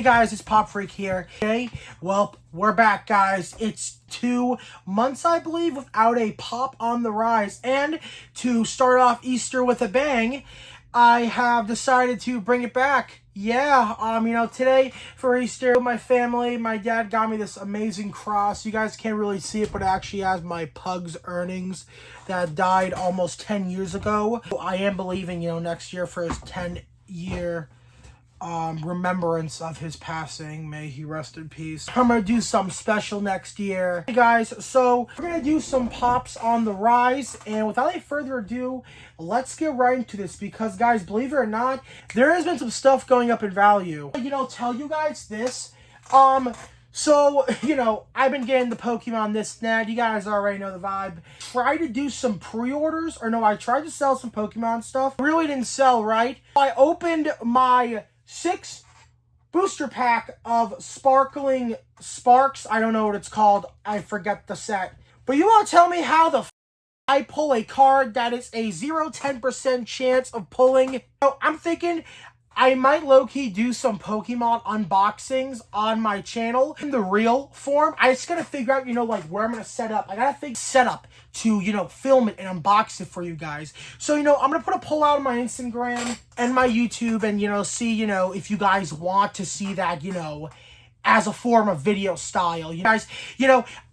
Hey guys, it's Pop Freak here. Okay, well, we're back, guys. It's 2 months, I believe, without a pop on the rise. And to start off Easter with a bang, I have decided to bring it back. Yeah, today for Easter, my family, my dad got me this amazing cross. You guys can't really see it, but it actually has my pug's earnings that died almost 10 years ago. I am believing, next year for his 10-year remembrance of his passing. May he rest in peace. I'm gonna do something special next year. Hey guys, so we're gonna do some pops on the rise, and without any further ado, let's get right into this, because guys, believe it or not, there has been some stuff going up in value. Tell you guys this. So, I've been getting the Pokemon this and that. You guys already know the vibe. Try to do some pre-orders. I tried to sell some Pokemon stuff. Really didn't sell, right? I opened my 6 booster pack of Sparkling Sparks. I don't know what it's called. I forget the set. But you want to tell me how the I pull a card that is a 0-10% chance of pulling? I'm thinking I might low-key do some Pokemon unboxings on my channel in the real form. I just gotta figure out, where I'm gonna set up. I gotta think setup to, film it and unbox it for you guys. So, I'm gonna put a poll out on my Instagram and my YouTube and, see, if you guys want to see that, as a form of video style. You guys,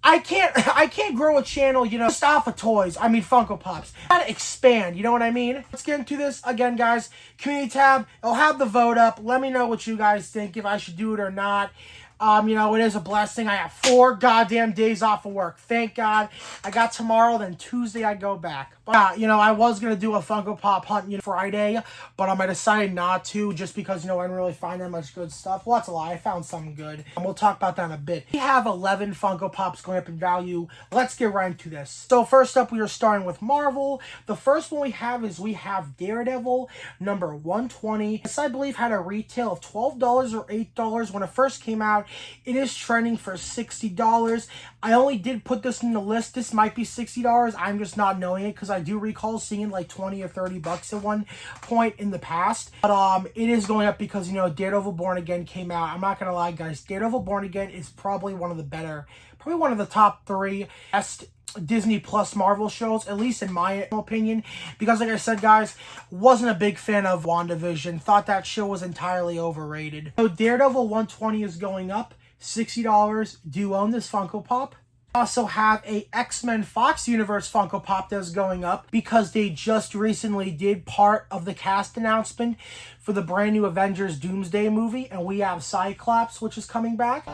I can't grow a channel, just off of toys. I mean, Funko Pops. I gotta expand, you know what I mean? Let's get into this again, guys. Community tab, I'll have the vote up. Let me know what you guys think, if I should do it or not. It is a blessing. I have 4 goddamn days off of work. Thank God. I got tomorrow, then Tuesday I go back. But, I was going to do a Funko Pop hunt, Friday, but I decided not to, just because, I didn't really find that much good stuff. Well, that's a lie. I found something good. And we'll talk about that in a bit. We have 11 Funko Pops going up in value. Let's get right into this. So, first up, we are starting with Marvel. The first one we have Daredevil, number 120. This, I believe, had a retail of $12 or $8 when it first came out. It is trending for $60. I only did put this in the list. This might be $60. I'm just not knowing it, because I do recall seeing like 20 or 30 bucks at one point in the past. But it is going up because, Daredevil Born Again came out. I'm not going to lie, guys. Daredevil Born Again is probably one of the better, probably one of the top 3 best Disney Plus Marvel shows, at least in my opinion, because like I said, guys, wasn't a big fan of WandaVision. Thought that show was entirely overrated. So Daredevil 120 is going up $60. Do you own this Funko Pop? Also have a X-Men Fox Universe Funko Pop that's going up because they just recently did part of the cast announcement for the brand new Avengers Doomsday movie, and we have Cyclops, which is coming back.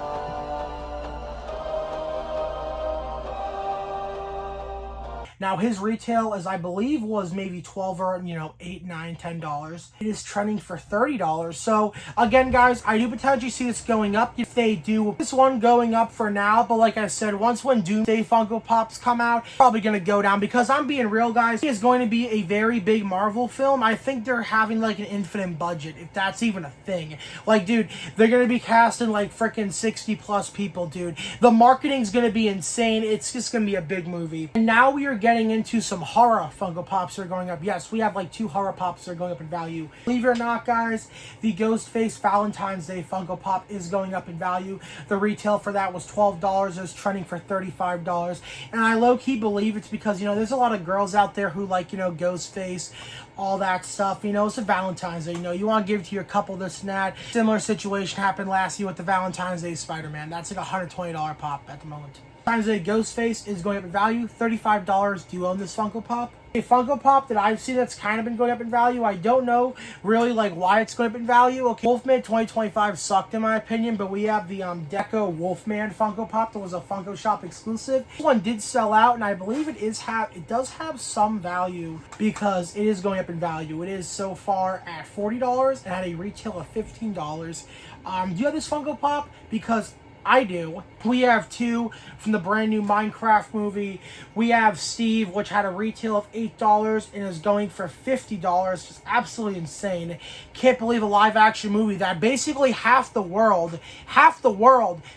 Now, his retail, as I believe, was maybe $12 or, $8, $9, $10. It is trending for $30. So, again, guys, I do potentially see this going up if they do this one going up for now. But like I said, once when Doomsday Funko Pops come out, probably going to go down, because I'm being real, guys. It is going to be a very big Marvel film. I think they're having like an infinite budget, if that's even a thing. Like, dude, they're going to be casting like freaking 60 plus people, dude. The marketing's going to be insane. It's just going to be a big movie. And now we are getting into some horror Funko Pops that are going up. Yes, we have like 2 horror Pops that are going up in value. Believe it or not, guys, the Ghostface Valentine's Day Funko Pop is going up in value. The retail for that was $12. It's trending for $35. And I low-key believe it's because, there's a lot of girls out there who like, Ghostface, all that stuff. It's a Valentine's Day. You want to give it to your couple, this and that. Similar situation happened last year with the Valentine's Day Spider-Man. That's like a $120 pop at the moment. Valentine's Day Ghostface is going up in value, $35. Do you own this Funko Pop? A Funko Pop that I've seen that's kind of been going up in value. I don't know really why it's going up in value. Okay, Wolfman 2025 sucked in my opinion, but we have the Deco Wolfman Funko Pop that was a Funko Shop exclusive. This one did sell out, and I believe it does have some value because it is going up in value. It is so far at $40 and had a retail of $15. Do you have this Funko Pop? Because I do. We have 2 from the brand new Minecraft movie. We have Steve, which had a retail of $8 and is going for $50. Just absolutely insane. Can't believe a live action movie that basically half the world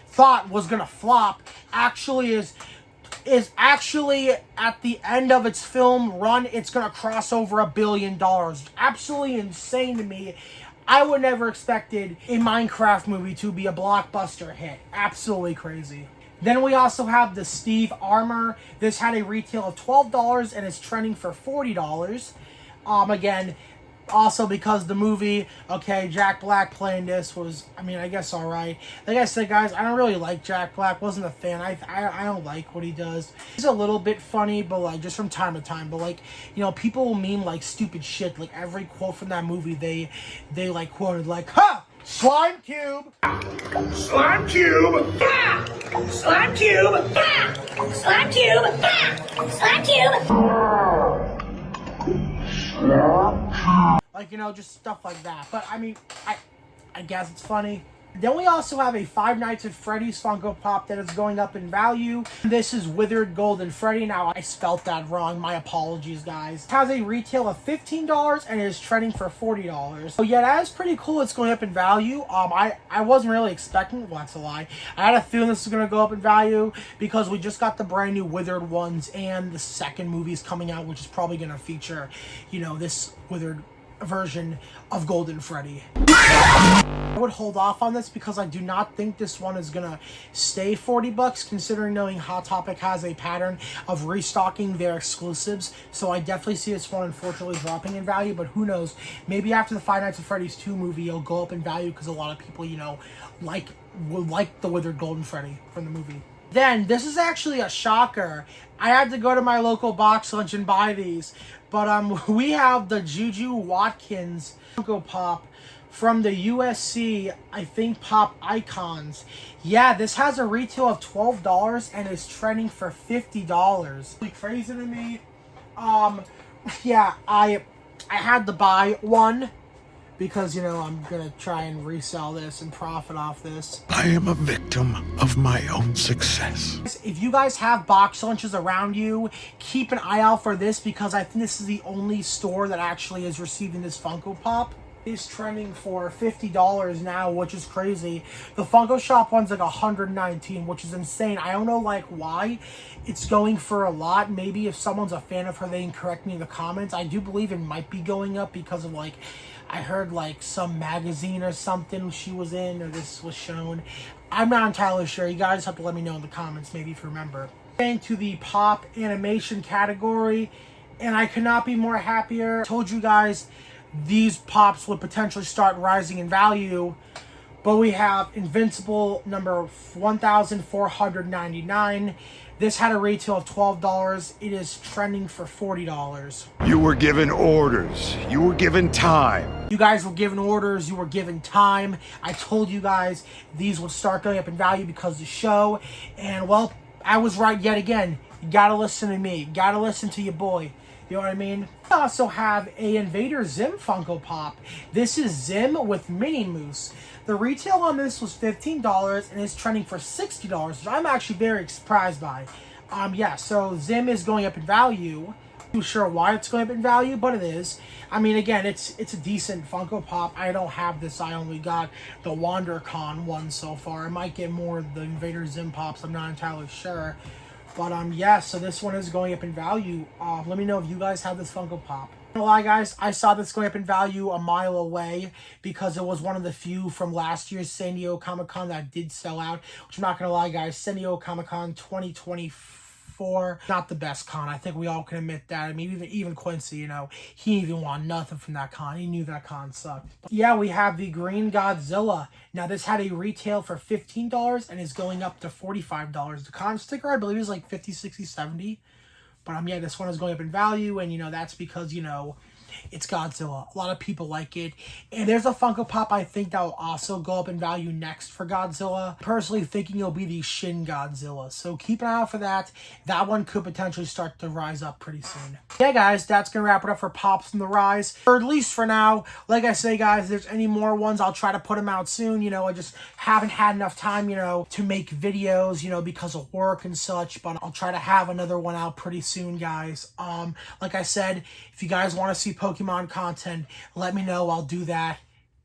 thought was gonna flop actually is actually at the end of its film run. It's gonna cross over $1 billion. Absolutely insane to me. I would never expected a Minecraft movie to be a blockbuster hit. Absolutely crazy. Then we also have the Steve Armor. This had a retail of $12 and is trending for $40. Again, also because the movie, okay, Jack Black playing this was, I mean, I guess alright. Like I said, guys, I don't really like Jack Black. Wasn't a fan. I don't like what he does. He's a little bit funny, but like just from time to time. But like, you know, people will meme like stupid shit. Like every quote from that movie, they like quoted like, "Ha! Slime cube! Slime cube! Ah! Slime cube! Ah! Slime cube! Ah! Slime cube! Like, you know, just stuff like that. But I mean, I guess it's funny. Then we also have a Five Nights at Freddy's Funko Pop that is going up in value. This is Withered Golden Freddy. Now, I spelt that wrong. My apologies, guys. It has a retail of $15 and is trending for $40. So, yeah, that is pretty cool. It's going up in value. I wasn't really expecting... Well, that's a lie. I had a feeling this was going to go up in value because we just got the brand new Withered ones and the second movie's coming out, which is probably going to feature, you know, this Withered version of Golden Freddy. I would hold off on this because I do not think this one is gonna stay $40, considering knowing Hot Topic has a pattern of restocking their exclusives. So I definitely see this one unfortunately dropping in value, but who knows? Maybe after the Five Nights at Freddy's 2 movie, it'll go up in value because a lot of people, you know, would like the Withered Golden Freddy from the movie. Then, this is actually a shocker. I had to go to my local box lunch and buy these. But we have the Juju Watkins Funko Pop from the USC, I think, Pop Icons. Yeah, this has a retail of $12 and is trending for $50. Really crazy to me. Yeah, I had to buy one because, you know, I'm gonna try and resell this and profit off this. I am a victim of my own success. If you guys have box lunches around you, keep an eye out for this because I think this is the only store that actually is receiving this Funko Pop. It's trending for $50 now, which is crazy. The Funko Shop one's like $119, which is insane. I don't know like why it's going for a lot. Maybe if someone's a fan of her, they can correct me in the comments. I do believe it might be going up because of like, I heard like some magazine or something she was in, or this was shown. I'm not entirely sure. You guys have to let me know in the comments, maybe if you remember. Getting to the pop animation category, and I could not be more happier. I told you guys these pops would potentially start rising in value, but we have Invincible number 1499. This had a retail of $12. It is trending for $40. You were given orders. You were given time. You guys were given orders. You were given time. I told you guys these would start going up in value because of the show. And, well, I was right yet again. You gotta listen to me. You gotta listen to your boy. You know what I mean? We also have a Invader Zim Funko Pop. This is Zim with Minnie Moose. The retail on this was $15 and it's trending for $60, which I'm actually very surprised by. Yeah, so Zim is going up in value. Not too sure why it's going up in value, but it is. I mean, again, it's a decent Funko Pop. I don't have this. I only got the WonderCon one so far. I might get more of the Invader Zim Pops. I'm not entirely sure. But, yeah, so this one is going up in value. Let me know if you guys have this Funko Pop. Not gonna lie, guys, I saw this going up in value a mile away because it was one of the few from last year's San Diego Comic-Con that did sell out. Which I'm not gonna lie, guys, San Diego Comic-Con 2024, not the best con. I think we all can admit that. I mean, even Quincy, you know, he didn't even want nothing from that con. He knew that con sucked. But yeah, we have the Green Godzilla. Now, this had a retail for $15 and is going up to $45. The con sticker, I believe, is like $50, $60, $70. But, yeah, this one is going up in value, and, you know, that's because, you know, it's Godzilla. A lot of people like it. And there's a Funko Pop I think that will also go up in value next for Godzilla. Personally thinking it'll be the Shin Godzilla. So keep an eye out for that. That one could potentially start to rise up pretty soon. Yeah, guys, that's going to wrap it up for Pops on the Rise. Or at least for now. Like I say, guys, if there's any more ones, I'll try to put them out soon. You know, I just haven't had enough time, you know, to make videos, you know, because of work and such. But I'll try to have another one out pretty soon, guys. Like I said, if you guys want to see Pokemon content, let me know. I'll do that.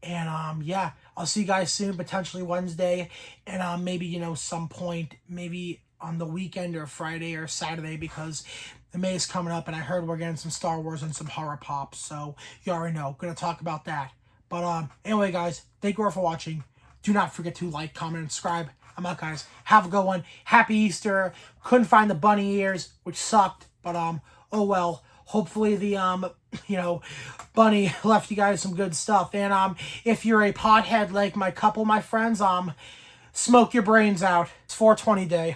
And yeah, I'll see you guys soon, potentially Wednesday, and maybe, you know, some point, maybe on the weekend or Friday or Saturday, because the May is coming up and I heard we're getting some Star Wars and some horror pops, so you already know. Gonna talk about that. But anyway, guys, thank you all for watching. Do not forget to like, comment, and subscribe. I'm out, guys. Have a good one. Happy Easter. Couldn't find the bunny ears, which sucked, but oh well. Hopefully the bunny left you guys some good stuff. And if you're a pothead like my friends, smoke your brains out. It's 420 day.